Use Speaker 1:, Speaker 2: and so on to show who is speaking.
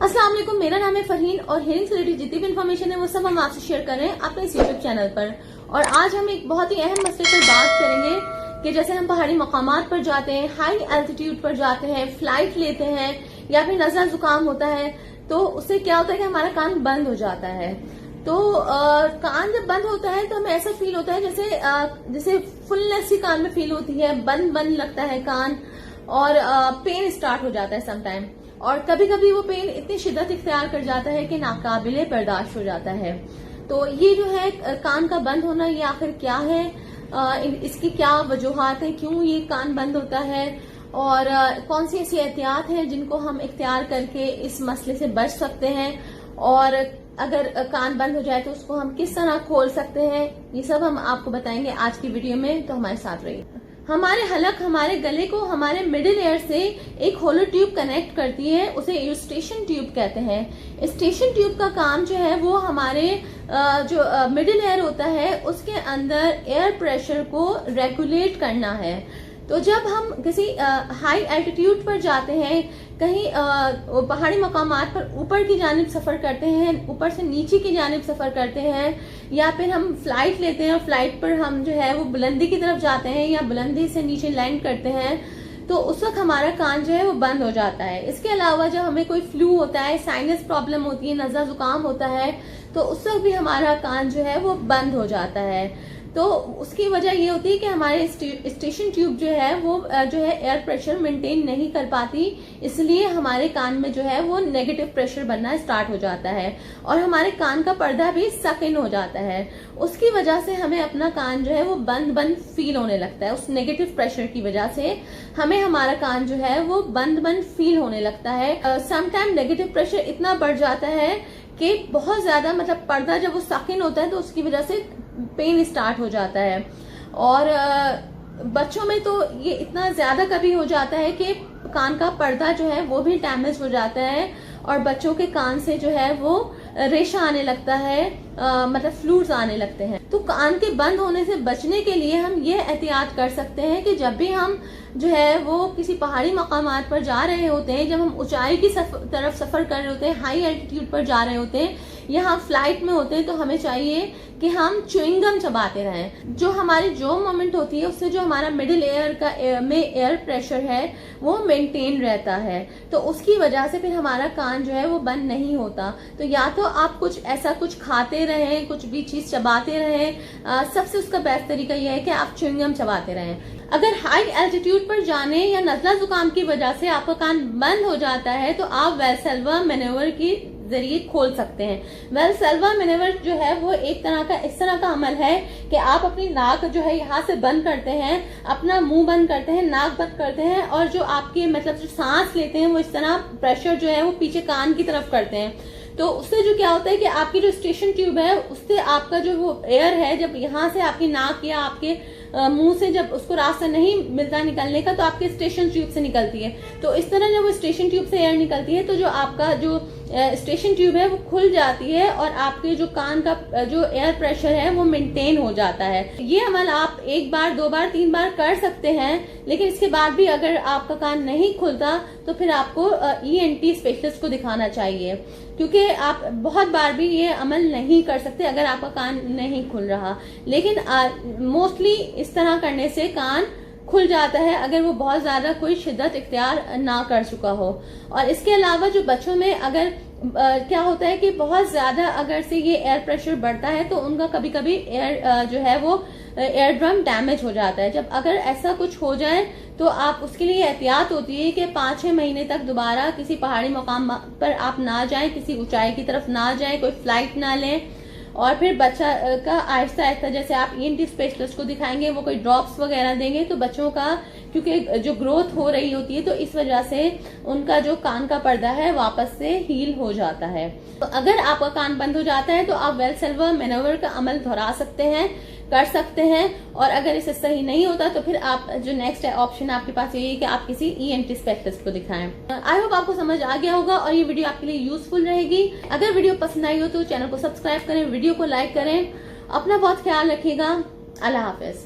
Speaker 1: अस्सलाम वालेकुम, मेरा नाम है फरहीन और हेयरिंग से रिलेटेड जितनी भी इन्फॉर्मेशन है वो सब हम आपसे शेयर कर रहे हैं अपने इस यूट्यूब चैनल पर। और आज हम एक बहुत ही अहम मसले पर बात करेंगे कि जैसे हम पहाड़ी मकामात पर जाते हैं, हाई एल्टीट्यूड पर जाते हैं, फ्लाइट लेते हैं या फिर नजला जुकाम होता है तो उससे क्या होता है कि हमारा कान बंद हो जाता है। तो कान जब बंद होता है तो हमें ऐसा फील होता है जैसे फुलनेस ही कान में फील होती है, बंद बंद लगता है कान और पेन स्टार्ट हो जाता है समटाइम। और कभी कभी वो पेन इतनी शिद्दत इख्तियार कर जाता है कि नाकाबिले बर्दाश्त हो जाता है। तो ये जो है कान का बंद होना, ये आखिर क्या है, इसकी क्या वजूहात है, क्यों ये कान बंद होता है और कौन सी ऐसी एहतियात हैं जिनको हम इख्तियार करके इस मसले से बच सकते हैं, और अगर कान बंद हो जाए तो उसको हम किस तरह खोल सकते हैं, ये सब हम आपको बताएंगे आज की वीडियो में। तो हमारे साथ रहिए। हमारे हलक हमारे गले को हमारे मिडिल एयर से एक होलो ट्यूब कनेक्ट करती है, उसे यूस्टेशन ट्यूब कहते हैं। स्टेशन ट्यूब का काम जो है वो हमारे जो मिडिल एयर होता है उसके अंदर एयर प्रेशर को रेगुलेट करना है। तो जब हम किसी हाई एल्टीट्यूड पर जाते हैं, कहीं पहाड़ी मकामात पर ऊपर की जानिब सफर करते हैं, ऊपर से नीचे की जानिब सफर करते हैं, या फिर हम फ्लाइट लेते हैं और फ्लाइट पर हम जो है वो बुलंदी की तरफ जाते हैं या बुलंदी से नीचे लैंड करते हैं, तो उस वक्त हमारा कान जो है वो बंद हो जाता है। इसके अलावा जब हमें कोई फ्लू होता है, साइनस प्रॉब्लम होती है, नज़ला जुकाम होता है, तो उस वक्त भी हमारा कान जो है वो बंद हो जाता है। तो उसकी वजह ये होती है कि हमारे स्टेशन ट्यूब जो है वो जो है एयर प्रेशर मेंटेन नहीं कर पाती, इसलिए हमारे कान में जो है वो नेगेटिव प्रेशर बनना स्टार्ट हो जाता है और हमारे कान का पर्दा भी सक इन हो जाता है। उसकी वजह से हमें अपना कान जो है वो बंद बंद फील होने लगता है। उस नेगेटिव प्रेशर की वजह से हमें हमारा कान जो है वो बंद बंद फील होने लगता है। समटाइम नेगेटिव प्रेशर इतना बढ़ जाता है कि बहुत ज्यादा, मतलब पर्दा जब वो सक इन होता है तो उसकी वजह से पेन स्टार्ट हो जाता है। और बच्चों में तो ये इतना ज्यादा कभी हो जाता है कि कान का पर्दा जो है वो भी डैमेज हो जाता है और बच्चों के कान से जो है वो रेशा आने लगता है, मतलब फ्लूइड्स आने लगते हैं। तो कान के बंद होने से बचने के लिए हम ये एहतियात कर सकते हैं कि जब भी हम जो है वो किसी पहाड़ी मकामात पर जा रहे होते हैं, जब हम ऊंचाई की तरफ सफर कर रहे होते हैं, हाई एल्टीट्यूड पर जा रहे होते हैं या हम फ्लाइट में होते हैं, तो हमें चाहिए कि हम च्युइंगम चबाते रहें। जो हमारी जो मोमेंट होती है उससे जो हमारा मिडिल एयर में एयर प्रेशर है वो मेंटेन रहता है, तो उसकी वजह से फिर हमारा कान जो है वो बंद नहीं होता। तो या तो आप कुछ ऐसा कुछ खाते रहें, कुछ भी चीज चबाते रहें, सबसे उसका बेस्ट तरीका यह है कि आप च्युइंगम चबाते रहें। अगर हाई एल्टीट्यूड पर जाने या नज़ला जुकाम की वजह से आपका कान बंद हो जाता है तो आप वेल्सेल्वा मैन्योवर की जरिए खोल सकते हैं। वेल्सेल्वा मैन्योवर जो है वो एक तरह का इस तरह का अमल है कि आप अपनी नाक जो है यहाँ से बंद करते हैं, अपना मुंह बंद करते हैं, नाक बंद करते हैं और जो आपके मतलब जो सांस लेते हैं वो इस तरह प्रेशर जो है वो पीछे कान की तरफ करते हैं। तो उससे जो क्या होता है कि आपकी जो स्टेशन ट्यूब है उससे आपका जो वो एयर है, जब यहाँ से आपकी नाक या आपके मुंह से जब उसको रास्ता नहीं मिलता निकलने का तो आपके स्टेशन ट्यूब से निकलती है। तो इस तरह जब वो स्टेशन ट्यूब से एयर निकलती है तो जो आपका जो स्टेशन ट्यूब है वो खुल जाती है और आपके जो कान का जो एयर प्रेशर है वो मेंटेन हो जाता है। ये अमल आप 1 बार 2 बार 3 बार कर सकते हैं, लेकिन इसके बाद भी अगर आपका कान नहीं खुलता तो फिर आपको ENT स्पेशलिस्ट को दिखाना चाहिए, क्योंकि आप बहुत बार भी ये अमल नहीं कर सकते अगर आपका कान नहीं खुल रहा। लेकिन मोस्टली इस तरह करने से कान खुल जाता है अगर वो बहुत ज्यादा कोई शिद्दत इख्तियार ना कर चुका हो। और इसके अलावा जो बच्चों में अगर क्या होता है कि बहुत ज्यादा अगर से ये एयर प्रेशर बढ़ता है तो उनका कभी कभी एयर जो है वो एयर ड्रम डैमेज हो जाता है। जब अगर ऐसा कुछ हो जाए तो आप उसके लिए एहतियात होती है कि 5-6 महीने तक दोबारा किसी पहाड़ी मकाम पर आप ना जाएं, किसी ऊंचाई की तरफ ना जाएं, कोई फ्लाइट ना लें। और फिर बच्चा का आहिस्ता आहिस्ता जैसे आप ENT स्पेशलिस्ट को दिखाएंगे, वो कोई ड्रॉप्स वगैरह देंगे तो बच्चों का क्योंकि जो ग्रोथ हो रही होती है तो इस वजह से उनका जो कान का पर्दा है वापस से हील हो जाता है। तो अगर आपका कान बंद हो जाता है तो आप वेल्सेल्वा मैन्योवर का अमल दोहरा सकते हैं, कर सकते हैं। और अगर इसे सही नहीं होता तो फिर आप जो नेक्स्ट ऑप्शन आपके पास यही है कि आप किसी ENT स्पेशलिस्ट को दिखाएं। आई होप आपको समझ आ गया होगा और ये वीडियो आपके लिए यूजफुल रहेगी। अगर वीडियो पसंद आई हो तो चैनल को सब्सक्राइब करें, वीडियो को लाइक करें। अपना बहुत ख्याल रखिएगा। अल्लाह हाफिज।